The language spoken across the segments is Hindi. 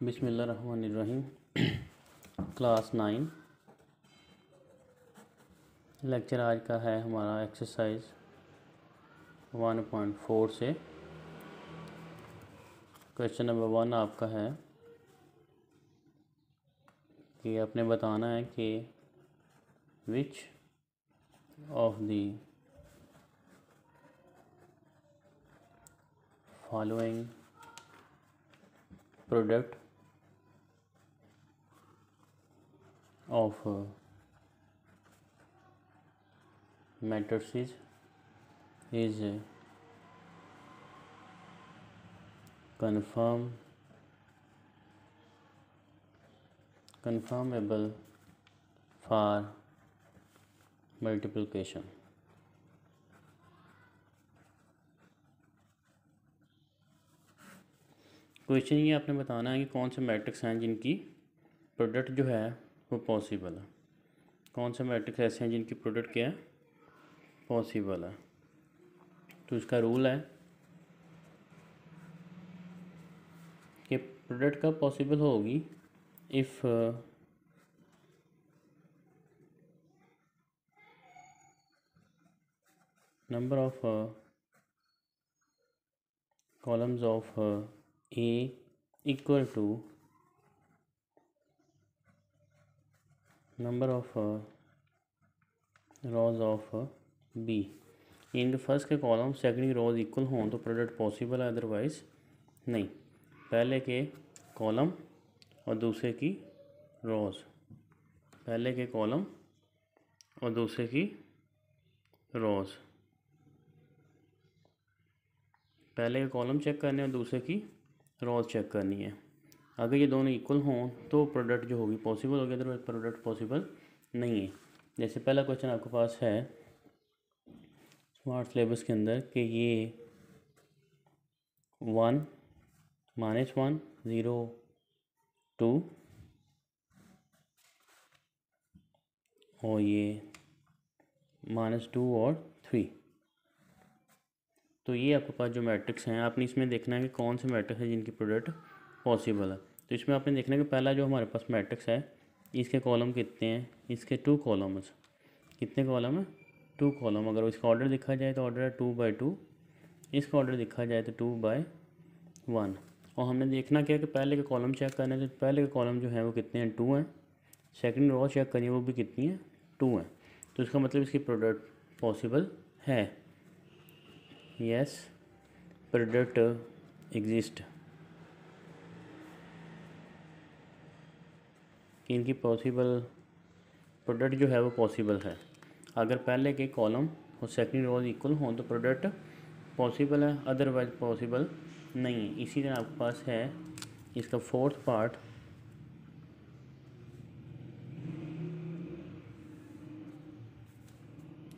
बिस्मिल्लाहिर्रहमानिर्रहीम। क्लास 9 लेक्चर आज का है हमारा एक्सरसाइज 1.4 से। क्वेश्चन नंबर 1 आपका है कि आपने बताना है कि which of the following product of matrices is confirmable for multiplication। Question ये आपने बताना है कि कौन से मैट्रिक्स हैं जिनकी प्रोडक्ट जो है वो पॉसिबल है। कौन से मैट्रिक्स ऐसे हैं जिनकी प्रोडक्ट क्या है, पॉसिबल है। तो इसका रूल है कि प्रोडक्ट कब पॉसिबल होगी, if number of columns of A equal to number of rows of B in the first के कॉलम सेकंड की रोज इक्वल हों तो प्रोडक्ट पॉसिबल है, अदरवाइज नहीं। पहले के कॉलम और दूसरे की रोज, पहले के कॉलम और दूसरे की रोज, पहले के कॉलम चेक करने और दूसरे की रोज चेक करनी है। अगर ये दोनों इक्वल हों तो प्रोडक्ट जो होगी पॉसिबल होगी, अदरवाइज प्रोडक्ट पॉसिबल नहीं है। जैसे पहला क्वेश्चन आपके पास है स्मार्ट सिलेबस के अंदर कि ये 1 -1 0 2 और ये -2 और 3। तो ये आपके पास जो मैट्रिक्स हैं, आपने इसमें देखना है कि कौन से मैट्रिक्स हैं जिनकी प्रोडक्ट पॉसिबल है। तो इसमें आपने देखना है कि पहला जो हमारे पास मैट्रिक्स है इसके कॉलम कितने हैं, इसके 2 कॉलम्स। कितने कॉलम है, 2 कॉलम। अगर इसका ऑर्डर देखा जाए तो ऑर्डर है 2/2, इसका ऑर्डर देखा जाए तो 2/1। और हमने देखना क्या है कि पहले के कॉलम चेक करने तो पहले के कॉलम जो है वो कितने हैं, 2 हैं। सेकंड रो चेक करनी है, वो भी कितनी है, 2 है। तो इसका मतलब इसकी प्रोडक्ट पॉसिबल है। यस, प्रोडक्ट एग्जिस्ट, कि इनकी पॉसिबल प्रोडक्ट जो है वो पॉसिबल है। अगर पहले के कॉलम और सेकंड रोज इक्वल हों तो प्रोडक्ट पॉसिबल है, अदरवाइज पॉसिबल नहीं है। इसी तरह आपके पास है इसका फोर्थ पार्ट,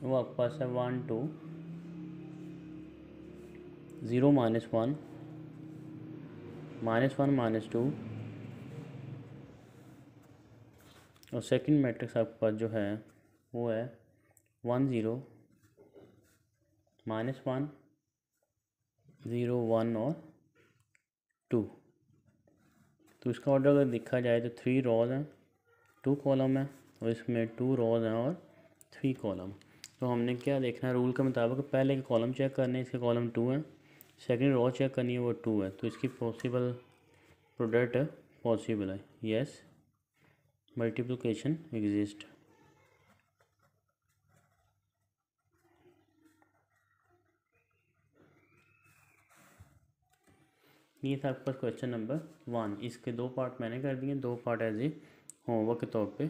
वो आपके पास है 1 2 0 -1 -1 -2 और सेकंड मैट्रिक्स आपके पास जो है वो है 1 0 -1 0 1 और 2। तो इसका ऑर्डर अगर देखा जाए तो 3 रोज हैं, 2 कॉलम है और इसमें 2 रोज हैं और 3 कॉलम। तो हमने क्या देखना है, रूल के मुताबिक पहले के कॉलम चेक करने, इसके कॉलम 2 हैं, सेकंड रो चेक करनी है, वो 2 है। तो इसकी पॉसिबल प्रोडक्ट पॉसिबल है। Yes, multiplication exist. ये था आपके पास क्वेश्चन नंबर 1। इसके 2 पार्ट मैंने कर दिए, 2 पार्ट एज ए होमवर्क के तौर पे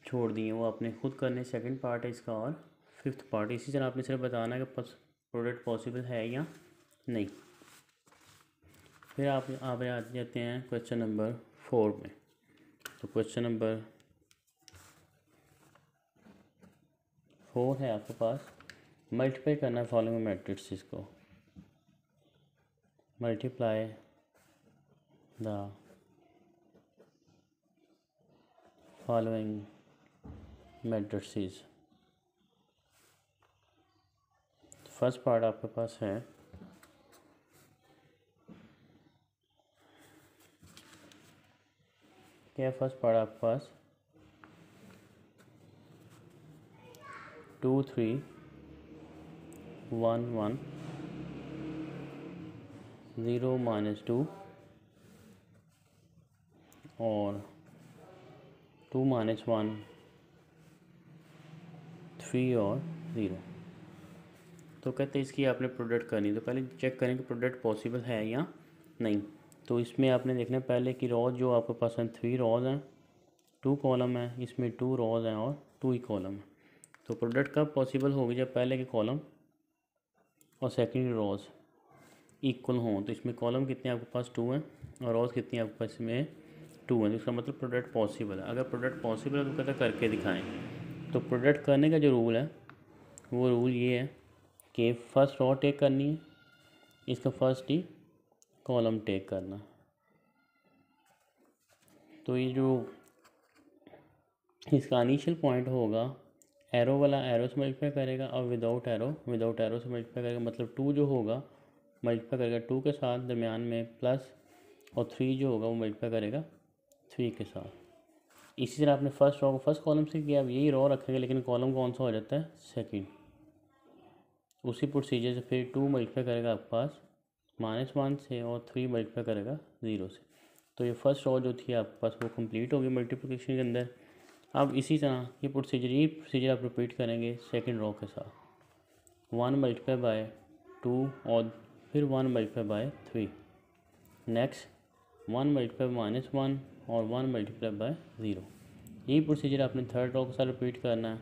छोड़ दिए, वो आपने खुद करने। सेकंड पार्ट है इसका और फिफ्थ पार्ट। इसी तरह आपने सिर्फ बताना है कि प्रोडक्ट पॉसिबल है या नहीं। फिर आप आ जाते हैं क्वेश्चन नंबर 4 में। तो क्वेश्चन नंबर 4 है आपके पास, मल्टीप्लाई करना फॉलोइंग मैट्रिक्स को। Multiply the following matrices. First part आपके पास है क्या है फर्स्ट पार्ट आपके पास 2 3 1 1 0 -2 और 2 -1 3 और 0। तो कहते हैं इसकी आपने प्रोडक्ट करनी, तो पहले चेक करें कि प्रोडक्ट पॉसिबल है या नहीं। तो इसमें आपने देखना है पहले की रॉज जो आपके पास हैं 3 रॉज हैं, 2 कॉलम है, इसमें 2 रॉज हैं और 2 ही कॉलम है। तो प्रोडक्ट कब पॉसिबल होगी जब पहले के कॉलम और सेकेंड रॉज इक्वल हों। तो इसमें कॉलम कितने आपके पास 2 हैं और रॉज कितनी आपके पास इसमें 2 हैं, तो इसका मतलब प्रोडक्ट पॉसिबल है। अगर प्रोडक्ट पॉसिबल है तो कहता करके दिखाएं। तो प्रोडक्ट करने का जो रूल है वो रूल ये है कि फर्स्ट रॉ टेक करनी है, इसका फर्स्ट ही कॉलम टेक करना। तो ये जो इसका इनिशियल पॉइंट होगा एरो वाला एरो से मल्टीप्लाई करेगा और विदाउट एरो से मल्टीप्लाई करेगा, मतलब 2 जो होगा मल्टीप्लाई करेगा 2 के साथ, दरमियान में प्लस, और 3 जो होगा वो मल्टीप्लाई करेगा 3 के साथ। इसी तरह आपने फर्स्ट रॉ को फर्स्ट कॉलम से किया, अब यही रॉ रखेंगे लेकिन कॉलम कौन सा हो जाता है सेकंड। उसी प्रोसीजर से फिर 2 मल्टीप्लाई करेगा आपके पास -1 से और 3 मल्टीप्लाई करेगा 0 से। तो ये फर्स्ट रॉ जो थी आपके पास वो कंप्लीट होगी मल्टीप्लिकेशन के अंदर। अब इसी तरह ये प्रोसीजर आप रिपीट करेंगे सेकंड रॉ के साथ, 1 मल्टीप्लाई बाय 2 और फिर 1 मल्टीप्लाई बाय 3, नेक्स्ट 1 मल्टीप्लाई -1 और 1 मल्टीप्लाई बाय 0। यही प्रोसीजर आपने थर्ड रॉ के साथ रिपीट करना है,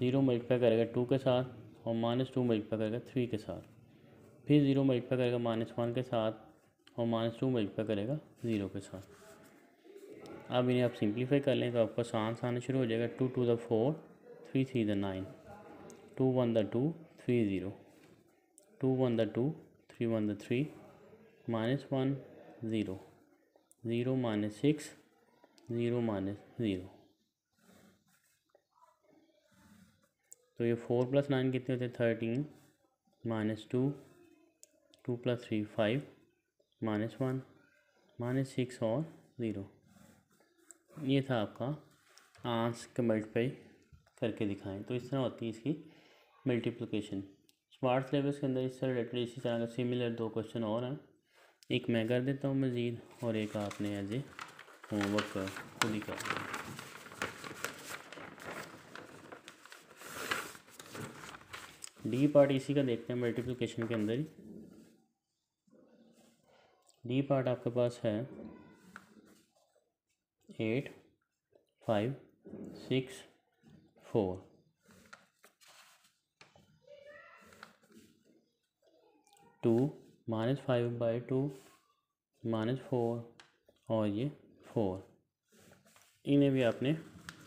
0 मल्टीप्लाई करेगा 2 के साथ और -2 मल्टीप्लाई करेगा 3 के साथ, फिर 0 मल्टीप्लाई करेगा -1 के साथ और -2 मल्टीप्लाई करेगा 0 के साथ। अब इन्हें आप सिंप्लीफाई कर लें तो आपका आंसर आना शुरू हो जाएगा 2 2 the 4 3 3 the 9 2 1 the 2 3 0 2 1 the 2 3 1 the 3 -1 0 0 -6 0 -0। तो ये 4 + 9 कितने होते हैं 13 -2 2 + 3 5 -1 -6 और 0। ये था आपका आंसर के मल्टीप्लाई करके दिखाएं। तो इस तरह होती है इसकी मल्टीप्लिकेशन। स्मार्ट सिलेबस के अंदर इससे रिलेटेड इसी तरह का सिमिलर 2 क्वेश्चन और हैं, एक मैं कर देता हूँ मज़ीद और एक आपने एज ए होमवर्क खुद ही कर दें। डी पार्ट इसी का देखते हैं मल्टीप्लिकेशन के अंदर ही। डी पार्ट आपके पास है 8 5 6 4 2 -5/2 -4 और ये 4, इन्हें भी आपने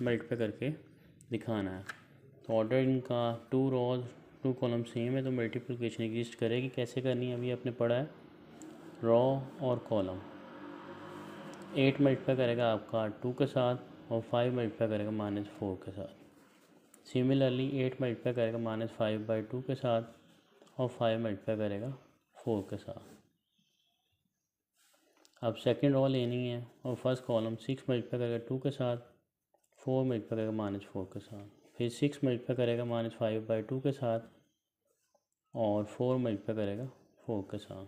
मल्टीप्लाई करके दिखाना है। तो ऑर्डर इनका 2 रॉज 2 कॉलम सेम है तो मल्टीप्लिकेशन एग्जिस्ट करेगी। कैसे करनी है अभी आपने पढ़ा है, रॉ और कॉलम। 8 मल्टीप्लाई करेगा आपका 2 के साथ और 5 मल्टीप्लाई करेगा -4 के साथ। सिमिलरली 8 मल्टीप्लाई करेगा -5/2 के साथ और 5 मल्टीप्लाई करेगा 4 के साथ। अब सेकंड रॉ लेनी है और फर्स्ट कॉलम 6 मल्टीप्लाई करेगा 2 के साथ, 4 मल्टीप्लाई करेगा -4 के साथ, फिर 6 मल्टीप्लाई करेगा -5/2 के साथ और 4 मल्टीप्लाई करेगा 4 के साथ।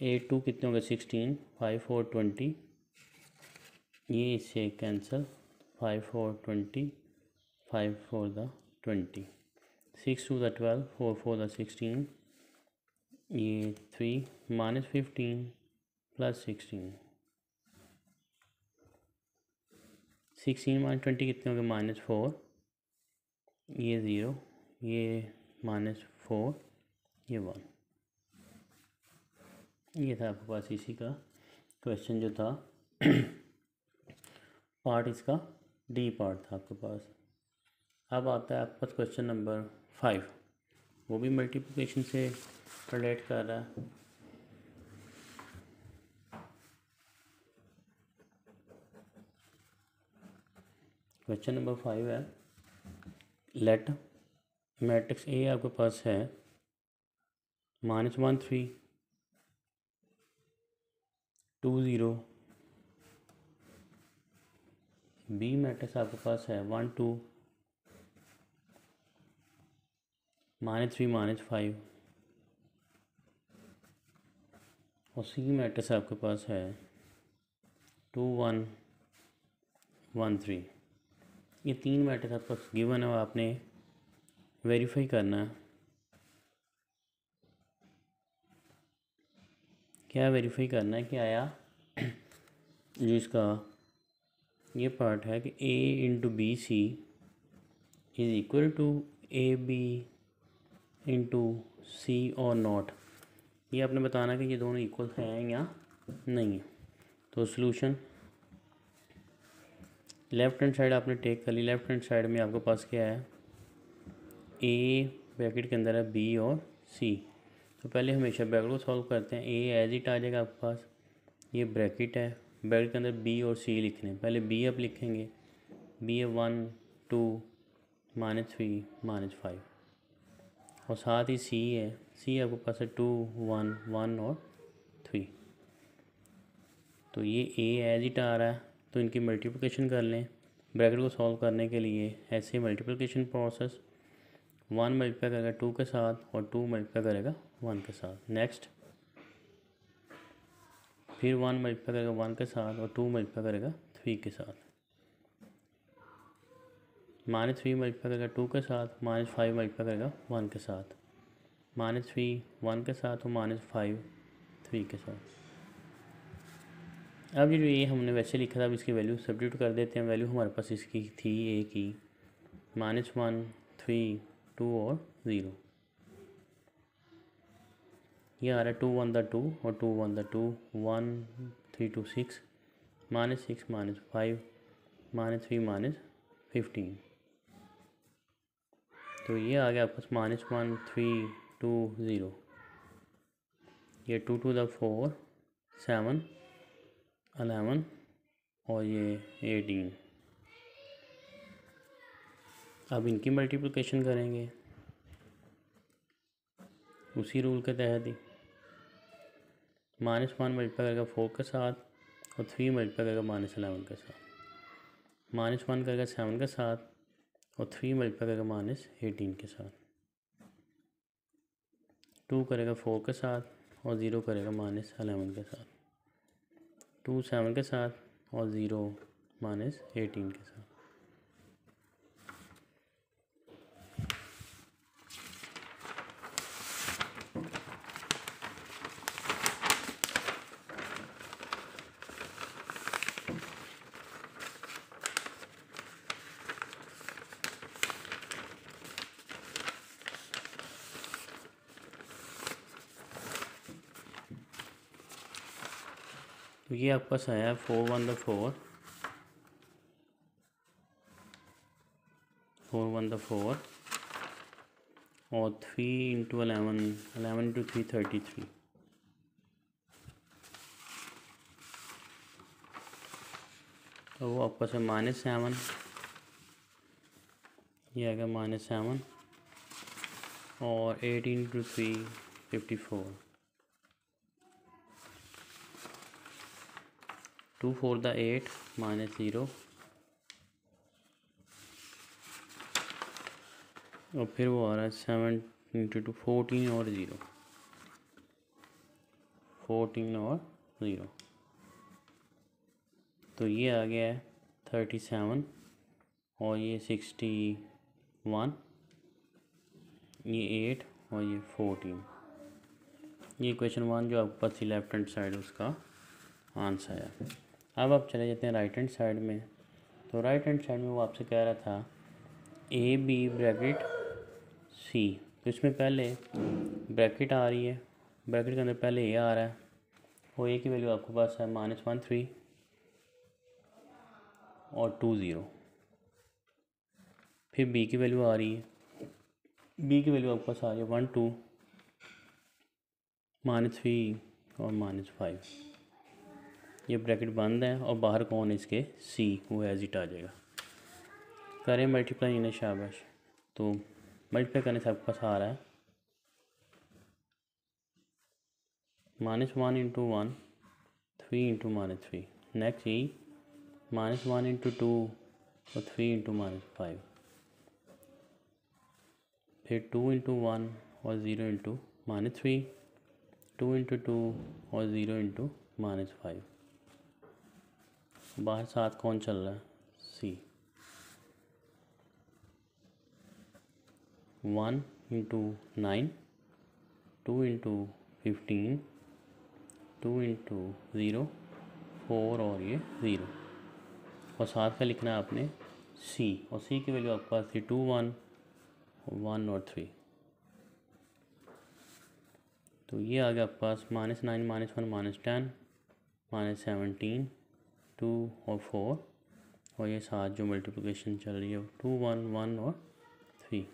8 2 कितने हो गए 16, 5 4 20, ये इससे कैंसिल, 5 4 20, 5 4 द 20, 6 2 द 12, 4 4 द 16, ये 3 -15 + 16, 16 - 20 कितने हो गए -4, ये 0, ये -4, ये 1। ये था आपके पास इसी का क्वेश्चन जो था पार्ट, इसका डी पार्ट था आपके पास। अब आता है आपके पास क्वेश्चन नंबर 5, वो भी मल्टीप्लिकेशन से रिलेट कर रहा है। क्वेश्चन नंबर 5 है, लेट मैट्रिक्स ए आपके पास है -1 3 2 0। बी मैट्रिक्स आपके पास है 1 2 -3 -5। और सी मैट्रिक्स आपके पास है 2 1 1 3। ये 3 मैट्रिक्स आपके पास गिवन है और आपने वेरीफाई करना है। क्या वेरीफाई करना है कि आया जो इसका ये पार्ट है कि A into B C is equal to A B into C और नॉट। ये आपने बताना कि ये दोनों इक्वल हैं या नहीं है। तो सॉल्यूशन लेफ़्ट हैंड साइड आपने टेक कर ली। लेफ़्ट हैंड साइड में आपके पास क्या है, ए ब्रैकेट के अंदर है बी और सी। तो पहले हमेशा ब्रैकेट को सॉल्व करते हैं। ए एज इट आ जाएगा आपके पास, ये ब्रैकेट है, ब्रैकेट के अंदर बी और सी लिखने। पहले बी आप लिखेंगे, बी है 1 2 -3 -5 और साथ ही सी है, सी आपके पास है 2 1 1 और 3। तो ये ए एज इट आ रहा है, तो इनकी मल्टीप्लिकेशन कर लें। ब्रैकेट को सॉल्व करने के लिए ऐसे मल्टीप्लिकेशन प्रोसेस, 1 मल्टीप्लाई करेगा 2 के साथ और 2 मल्टीप्लाई करेगा 1 के साथ। नेक्स्ट फिर 1 मल्टीप्लाई करेगा 1 के साथ और 2 मल्टीप्लाई करेगा 3 के साथ। -3 मल्टीप्लाई करेगा 2 के साथ, -5 मल्टीप्लाई करेगा 1 के साथ, -3 1 के साथ और -5 3 के साथ। अब ये जो ये हमने वैसे लिखा था, अब इसकी वैल्यू सब्स्टिट्यूट कर देते हैं। वैल्यू हमारे पास इसकी थी ए की -1 3 2 और 0। ये आ रहा है 2 1 द 2 और 2 1 द 2 1 3 2 6 -6 -5 -3 -15। तो ये आ गया आपके पास -1 3 2 0। ये 2 2 द 4 7 11 और ये 18। अब इनकी मल्टीप्लिकेशन करेंगे उसी रूल के तहत ही। -1 मल्टीप्लाई करेगा 4 के साथ और 3 मल्टीप्लाई करेगा -11 के साथ, -1 करेगा 7 के साथ और 3 मल्टीप्लाई करेगा -18 के साथ, 2 करेगा 4 के साथ और 0 करेगा -11 के साथ, 2 7 के साथ और 0 -18 के साथ। तो ये आपके पास आया 4 1 द 4 4 1 द 4 और 3 इंटू 11 11 इंटू 3 33। तो वो आपके पास है -7, ये आएगा -7 और 8 इंटू 3 54। 2 4 द 8 -0 और फिर वो आ रहा है 7 इंटू 2 14 और 0 14 और 0। तो ये आ गया है 37 और ये 61, ये 8 और ये 14। ये क्वेश्चन 1 जो आपके पास थी लेफ्ट हैंड साइड उसका आंसर है। अब आप चले जाते हैं राइट हैंड साइड में। तो राइट हैंड साइड में वो आपसे कह रहा था ए बी ब्रैकेट सी। तो इसमें पहले ब्रैकेट आ रही है, ब्रैकेट के अंदर पहले ए आ रहा है और ए की वैल्यू आपके पास है -1 3 और 2 0। फिर बी की वैल्यू आ रही है, बी की वैल्यू आपके पास आ रही है 1 2 -3 और -5। ये ब्रैकेट बंद है और बाहर कौन है इसके, सी, वो एज इट आ जाएगा। करें मल्टीप्लाई इन्हें, शाबाश। तो मल्टीप्लाई करने से आपके पास आ रहा है -1 इंटू 1 3 इंटू -3। नेक्स्ट यही -1 इंटू 2 और 3 इंटू -5, फिर 2 इंटू 1 और 0 इंटू -3, 2 इंटू 2 और 0 इंटू -5। बाहर 7 कौन चल रहा है? C। 1 इंटू 9, 2 इंटू 15, 2 इंटू 0, 4 और ये 0, और 7 का लिखना है आपने C, और C की वैल्यू आपके पास थी 2 1 1 और 3। तो ये आ गया आपके पास -9 -1 -10 -17 2 और 4, और ये 7 जो मल्टीप्लिकेशन चल रही है 2 1 1 और 3।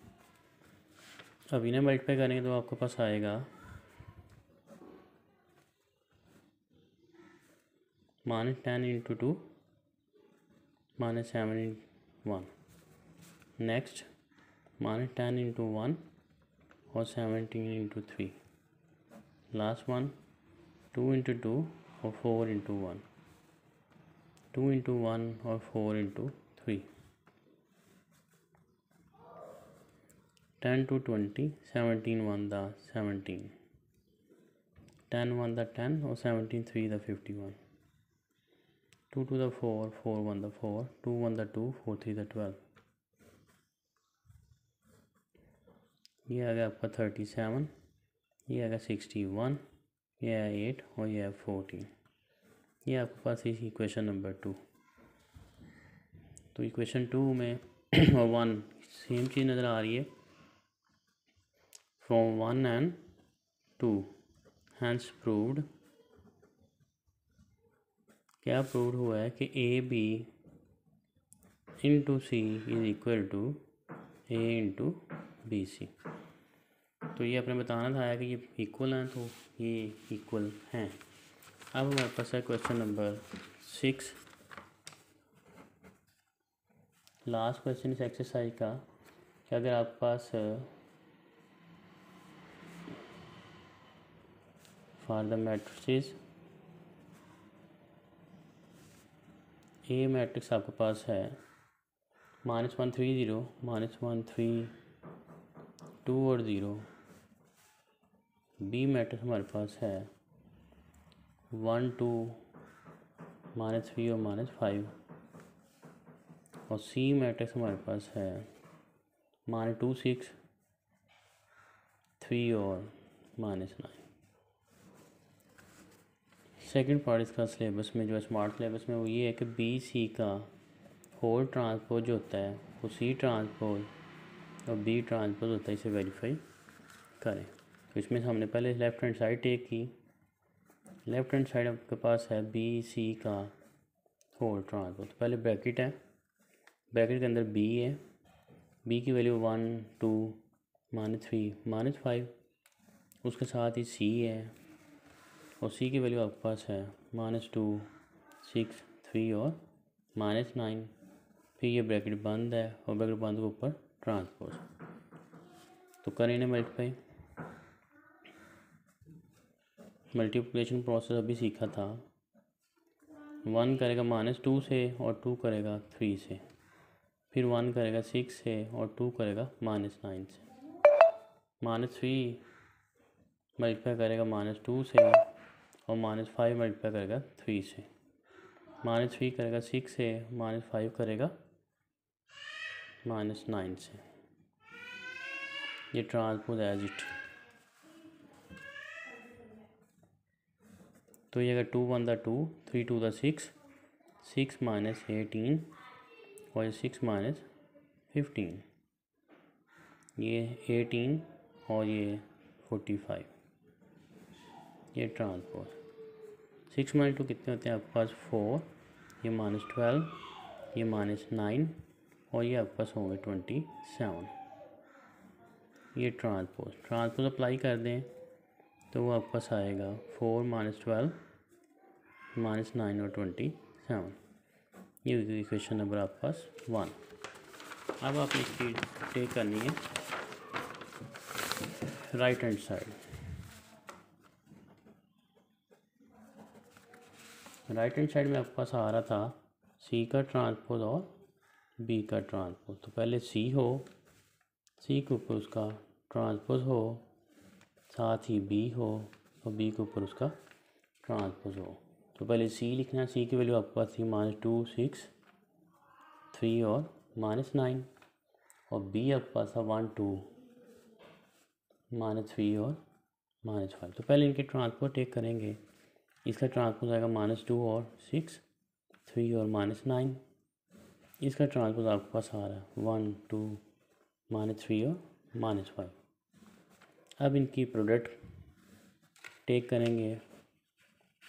अब इन्हें मल्टीप्लाई करेंगे तो आपके पास आएगा -10 इंटू 2 -7 1। नेक्स्ट -10 इंटू 1 और 17 इंटू 3। लास्ट वन 2 इंटू 2 और 4 इंटू 1, 2 इंटू 1 और 4 इंटू 3। 10 to 20, 17 1 the 17, 10 1 the 10 और 17 3 the 51, 2 to the 4, 4 1 the 4, 2 1 the 2, 4 3 the 12। ये आ गया आपका 37, ये आ गया 61, ये है 8 और ये है 14। ये आपके पास इस इक्वेशन नंबर 2। तो इक्वेशन 2 में और 1 सेम चीज़ नज़र आ रही है। From 1 and 2, hence proved, क्या प्रूव हुआ है कि AB into C is equal to A into BC। तो ये आपने बताना था कि ये इक्वल हैं, तो ये इक्वल हैं। अब हमारे पास है क्वेश्चन नंबर 6, लास्ट क्वेश्चन इस एक्सरसाइज का, कि अगर आपके पास for the matrices A matrix आपके पास है -1 3 0 -1 3 2 और 0। बी मैट्रिक्स हमारे पास है 1 2 -3 और -5, और सी मैट्रिक्स हमारे पास है -2 6 3 और -9। सेकंड पार्ट इसका सिलेबस में जो है स्मार्ट सिलेबस में वो ये है कि बी सी का होल ट्रांसपोज जो होता है वो सी ट्रांसपोज और बी ट्रांसपोज होता है, इसे वेरीफाई करें। तो इसमें हमने पहले लेफ़्ट हैंड साइड टेक की। लेफ़्ट हैंड साइड आपके पास है बी सी का होल ट्रांसपोज। तो पहले ब्रैकेट है, ब्रैकेट के अंदर बी है, बी की वैल्यू 1 2 -3 -5, उसके साथ ही सी है, और सी की वैल्यू आपके पास है -2 6 3 और -9। फिर ये ब्रैकेट बंद है, और ब्रैकेट बंद के ऊपर ट्रांसपोज। तो करें इन्हें मल्टीप्लाई। मल्टीप्लिकेशन प्रोसेस अभी सीखा था। 1 करेगा -2 से और 2 करेगा 3 से, फिर 1 करेगा 6 से और 2 करेगा -9 से। -3 मल्टीप्लाई करेगा -2 से, और -5 मल्टीप्लाई करेगा 3 से। -3 करेगा 6 से, -5 करेगा -9 से। ये ट्रांसपोज एज इट। तो ये अगर 2 1 द 2, 3 2 द 6, 6 -18 और ये 6 -15, ये 18 और ये 45। ये ट्रांसपोज 6 - 2 कितने होते हैं आपके पास 4, ये -12, ये -9 और ये आपके पास होंगे 27। ये ट्रांसपोज अप्लाई कर दें तो वो आपके पास आएगा 4 -12 -9 और 27। ये इक्वेशन नंबर आपके पास 1। अब आपने इसकी टेक करनी है right hand side. Right hand side में आपके पास आ रहा था सी का ट्रांसपोज और बी का ट्रांसपोज। तो पहले सी हो, सी के ऊपर उसका ट्रांसपोज हो, साथ ही बी हो और बी के ऊपर उसका ट्रांसपोज हो। तो पहले सी लिखना, सी की वैल्यू आपके पास थी -2 6 3 और -9, और बी आपके पास था 1 2 -3 और -5। तो पहले इनके ट्रांसपोज टेक करेंगे। इसका ट्रांसपोज आएगा -2 और 6 3 और -9। इसका ट्रांसपोज आपके पास आ रहा है 1 2 -3 और -5। अब इनकी प्रोडक्ट टेक करेंगे।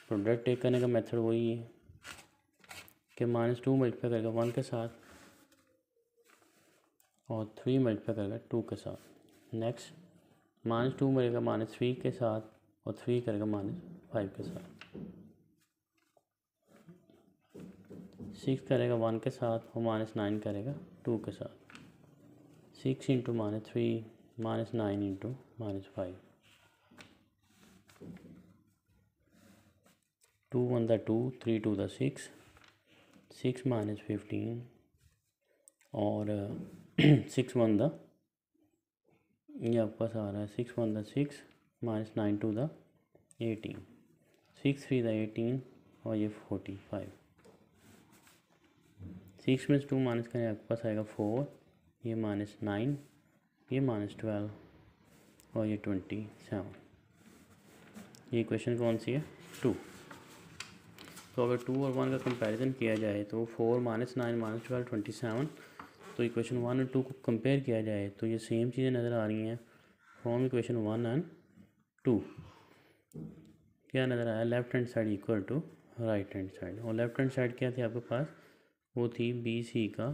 प्रोडक्ट टेक करने का मेथड वही है कि -2 मल्टीप्लाई करेगा 1 के साथ और 3 मल्टीप्लाई करेगा 2 के साथ। नेक्स्ट -2 मरेगा -3 के साथ और 3 करेगा -5 के साथ। 6 करेगा 1 के साथ और -9 करेगा 2 के साथ। 6 इंटू -3 -9 इंटू -5। 2 1 द 2 3 2 द 6 6 -15 और 6 1 द, ये आपके पास आ रहा है 6 1 द 6 -9 2 द 18 6 3 द 18 और ये 45। 6 में से 2 माइनस करें आपके पास आएगा 4, ये -9, ये -12 और ये 27। ये इक्वेशन कौन सी है? 2। तो अगर 2 और 1 का कंपैरिजन किया जाए तो 4 -9 -12 27। तो इक्वेशन 1 और 2 को कंपेयर किया जाए तो ये सेम चीज़ें नज़र आ रही हैं फ्रॉम इक्वेशन 1 एंड 2। क्या नज़र आया? Left hand side equal to right hand side. और लेफ्ट हैंड साइड क्या थी आपके पास? वो थी बी सी का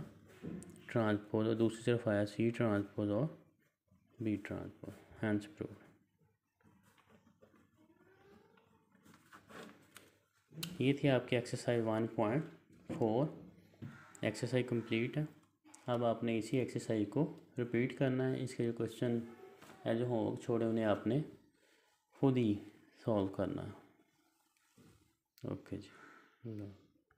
ट्रांसपोज और दूसरी तरफ आया सी ट्रांसपोज और बी ट्रांसपोज। Hands prove. ये थी आपकी एक्सरसाइज 1.4। एक्सरसाइज कंप्लीट है। अब आपने इसी एक्सरसाइज को रिपीट करना है। इसके जो क्वेश्चन है जो होमवर्क छोड़े उन्हें आपने खुद ही सॉल्व करना है। ओके जी।